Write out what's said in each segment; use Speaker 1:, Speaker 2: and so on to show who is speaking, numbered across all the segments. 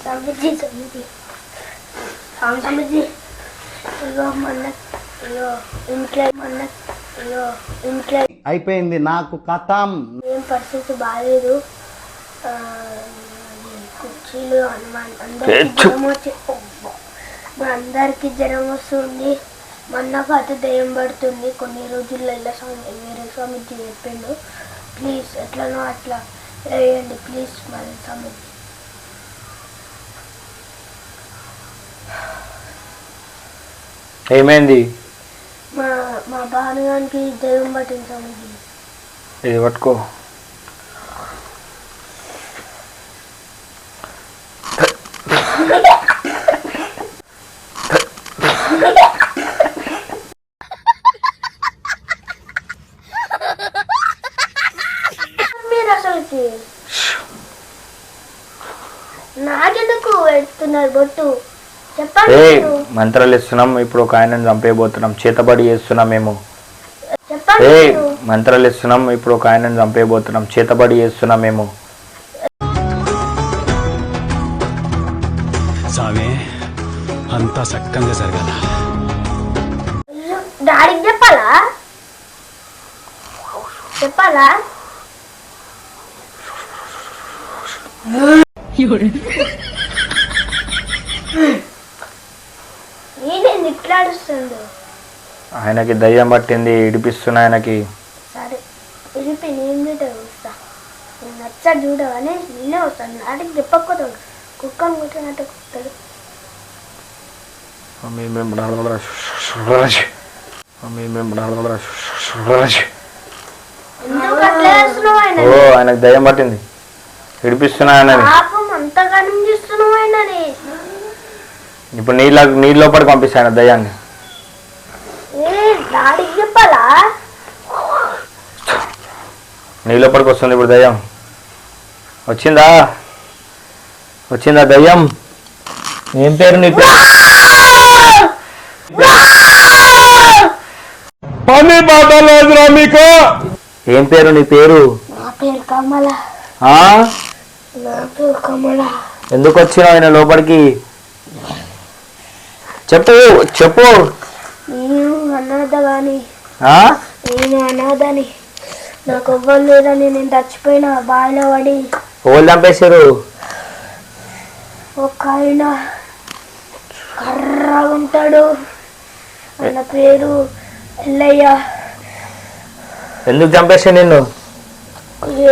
Speaker 1: స్వామీజీ స్వామీజీ స్వామీజీ అయ్యో మొన్న అయ్యో ఇంట్లో మొన్న అయ్యో ఇంట్లో
Speaker 2: అయిపోయింది నాకు కథం.
Speaker 1: ఏం పరిస్థితి బాగాలేదు. కుర్చీలు అందరికి జ్వరం వస్తుంది. మొన్న పాత దయ్యం పడుతుంది కొన్ని రోజుల్లో. వేరే స్వామీజీ చెప్పిండు. ప్లీజ్ ఎట్లనో అట్లా వేయండి ప్లీజ్. మరి స్వామీజీ
Speaker 3: ఏమైంది?
Speaker 1: మా భానుగానికి దయ్యం పట్టింది స్వామీజీ.
Speaker 3: ఇది పట్టుకో.
Speaker 1: మీరు అసలుకి నాకెందుకు పెడుతున్నారు బొట్టు చెప్పండి.
Speaker 3: మంత్రాలు ఇస్తున్నాం. ఇప్పుడు ఒక ఆయనను చంపేయబోతున్నాం. చేతబడి చేస్తున్నాం మేము.
Speaker 1: చెప్పండి.
Speaker 3: మంత్రాలు ఇస్తున్నాం. ఇప్పుడు ఒక ఆయనను చంపేయబోతున్నాం. చేతబడి చేస్తున్నాం మేము.
Speaker 4: సామే అంతా సక్కంగా జరగాల.
Speaker 1: డాడీకి చెప్పాలా చెప్పాలా? నేనేంది ఇట్లా అడుస్తుండు?
Speaker 3: ఆయనకి దయ్యం పట్టింది. ఇడిపిస్తున్నా ఆయనకి.
Speaker 1: సరే ఇడిపి నేను వస్తా. నేను నచ్చా చూడవని నేనే వస్తాను. నాటికి చెప్పకపోతాడు. కుక్కను కుట్టినట్టు కుట్టాడు.
Speaker 3: ఆయనకు దయ్యం పట్టింది. ఇడిపిస్తున్నా ఆయనని.
Speaker 1: అంతగానం చేస్తున్నావు ఆయనని.
Speaker 3: ఇప్పుడు నీళ్ళ లోపలికి పంపిస్తాను దయ్యాన్ని.
Speaker 1: డాడీకి చెప్పాలా?
Speaker 3: నీ లోపలికి వస్తుంది ఇప్పుడు దయ్యం. వచ్చిందా దయ్యం? ఏం పేరు నీ పేరు?
Speaker 2: పని బాట లేదురా మీకు.
Speaker 3: ఏం పేరు నీ పేరు?
Speaker 1: నా పేరు కమల. నా పేరు కమల.
Speaker 3: ఎందుకు వచ్చినావు ఆయన లోపలికి? చెప్పు.
Speaker 1: నేను అనాథని. నాకు ఎవ్వరు లేదని నేను చచ్చిపోయిన బావిలో పడి.
Speaker 3: ఎవరు చంపేశారు?
Speaker 1: ఒక ఆయన కర్రగా ఉంటాడు. ఆయన పేరు ఎల్లయ్య.
Speaker 3: ఎందుకు చంపేసా నిన్ను?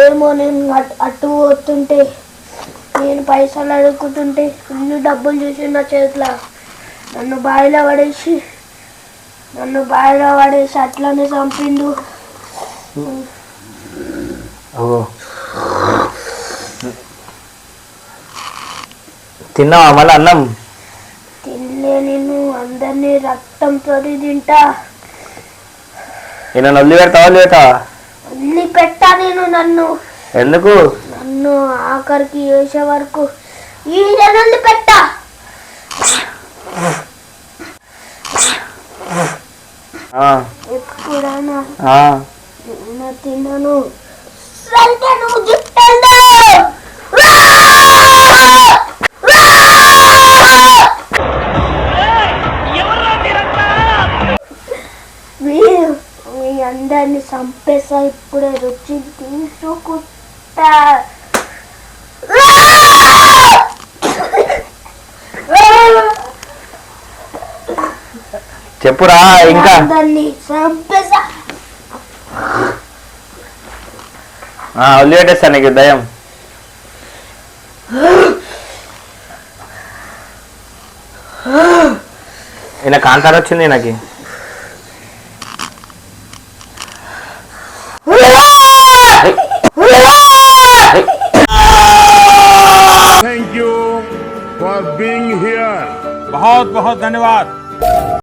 Speaker 1: ఏమో నేను అటు పోతుంటే నేను పైసలు అడుగుతుంటే ఇల్లు డబ్బులు చూసి నా చేతిలో నన్ను బావిలో పడేసి అట్లానే చంపిండు.
Speaker 3: తిన్నావా మళ్ళీ అన్నం?
Speaker 1: తినలే. నేను అందరినీ రక్తంతో తింటా.
Speaker 3: నేను వదిలిపెడతా?
Speaker 1: వదిలిపెట్టా నేను.
Speaker 3: ఎందుకు?
Speaker 1: నన్ను ఆఖరికి వేసే వరకు ఈ వదిలిపెట్టా. ఎప్పుడైనా తిన్నాను. మీ అందరిని చంపేసా ఇప్పుడే. రుచి తీసుకుంటా.
Speaker 3: చెప్పురా ఇంకా.
Speaker 1: అందరిని చంపేసా.
Speaker 3: వదిలిపెట్టేస్తా నీకు దయ్యం. ఈయన కాంతార వచ్చింది నాకు.
Speaker 2: Thank you for being here.
Speaker 5: बहुत बहुत धन्यवाद.